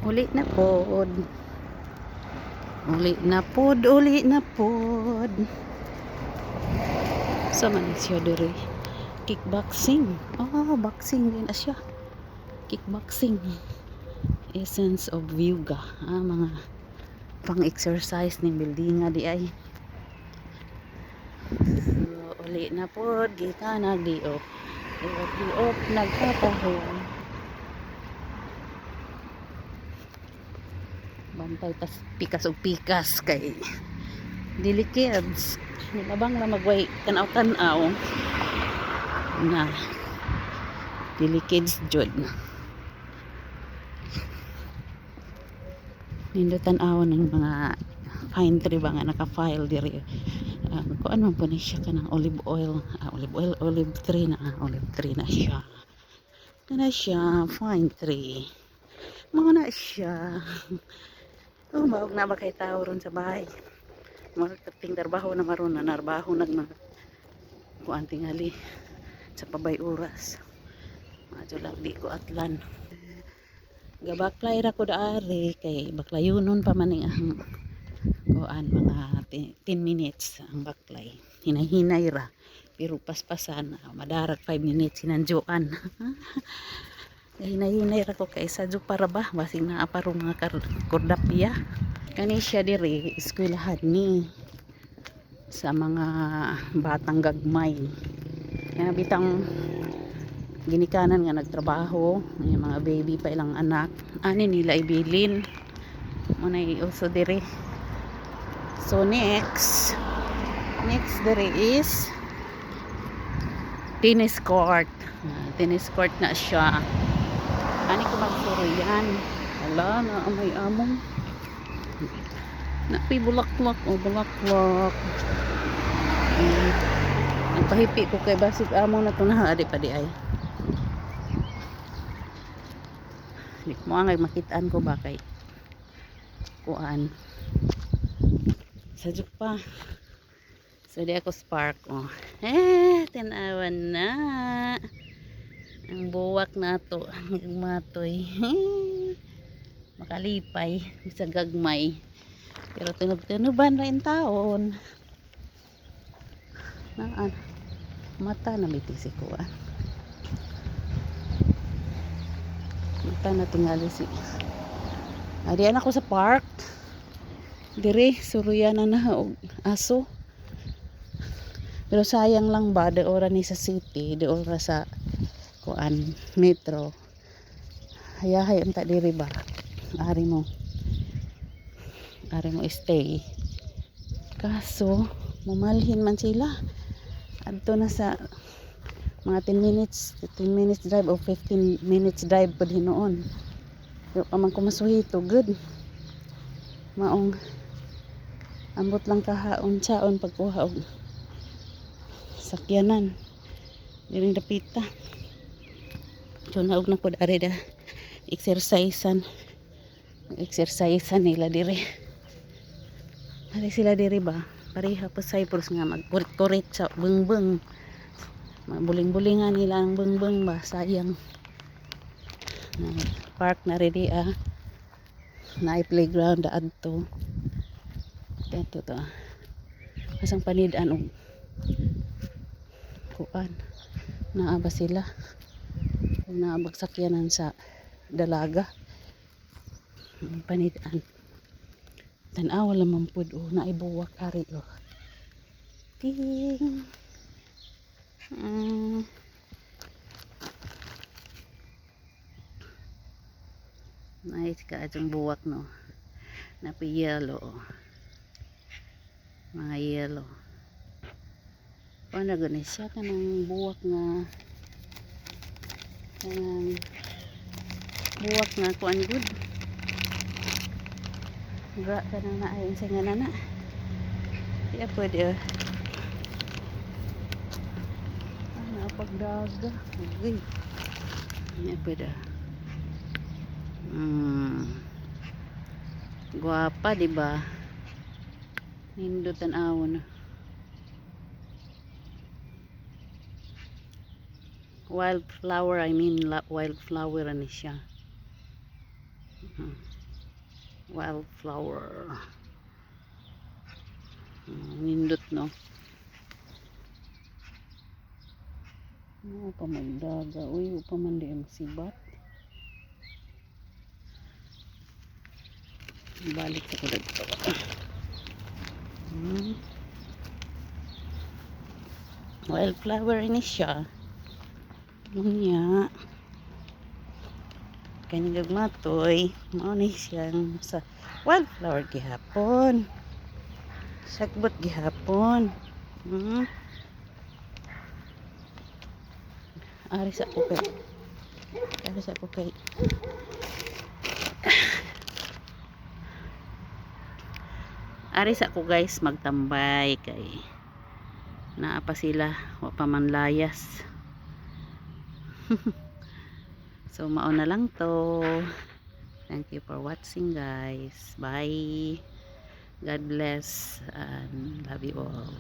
Uli na pod. Uli na pod, uli na pod. Sa man siya diri. Kickboxing. Oh, boxing din siya. Kickboxing. Essence of yoga. Mga pang-exercise ng buildinga di ay. So, uli na pod. Kita nagdiop. Diop, nagpapahon. Bantay tas pikas og pikas kay dili kids nilabang la magway tanaw-tanaw na dili kids jud nindo tan-aw ng mga pine tree ba nga naka-file diri kung ano po ni siya kanang olive oil olive tree na siya pine tree mga na siya. Maog na ba kay tao ron sa bahay. Magkating trabaho na maron na narbaho nagna kuan tingali sa pabay oras. Medyo lang di ko atlan. Gabaklay ra ko daari kay baklayunon pa maning ang kuan mga 10 minutes ang baklay. Hinahinay ra pero paspasan madarat 5 minutes sinanjuan. Hinay-hinay ra ko kay sadyo para ba basig na aparo mga kordapya kani siya diri eskwelahan ni sa mga batang gagmay nga bitang ginikanan nga nagtrabaho may mga baby pa ilang anak ani nila ibilin mo na uso diri. So next diri is tennis court na siya. Ani ko magsuriyan. Ala na may among. Napi bulaklak o bulaklak. Nagpahipi ko kay basig among na to na adi pa di ay. Di mo angay makitaan ko ba kay kuan. Sajuk pa. So di ako spark oh. Tinawan na. Ang buwak na to ang matoy makalipay sa gagmay pero tunog-tunuban rin taon naan mata na bitisi ko mata na tingali si adiyan ako sa park dire suruyanan na og aso pero sayang lang ba de ora ni sa city de ora sa kuan metro hayahay anta diri ba ari mo stay kaso mamalhin man sila adto na sa mga 10 minutes drive o 15 minutes drive pud hinoon pero amang kumasuhito good maong ambot lang kahaon saon pagkuha og sakyanan diri dapita. So naog na po dari da exercisean nila diri sila diri ba pareha pa cyprus nga magkurit sa bungbung mabuling-bulingan nila ang bungbung ba sayang park na ready na playground da adto dito to asang panidan og kuan naa ba sila na bagsakyanan sa dalaga panitan tan-aw lamang pud na ibuwak ari ting nice ka atong buwak no napi yellow mga yellow paano gani siya kanang buwak nga buwak nga kuan good gra ka na naayon sa nga nana kaya pwede napagdaga okay kaya pwede guwapa diba nindutan awon wildflower, I mean wildflower ani siya. Wildflower. Nindot no. Pa magdaga. Uy, pa man di ang sibat. Balik ako dito. Wildflower ini siya. Unya. Kanyang matoy. Maunay siyang sa wildflower gihapon. Sagbot gihapon. Ari sa ko kay. Ari sa ko kay. Ari sa ko guys magtambay kay naa pa sila wa pa man layas. So mao na lang to. Thank you for watching guys. Bye. God bless and love you all.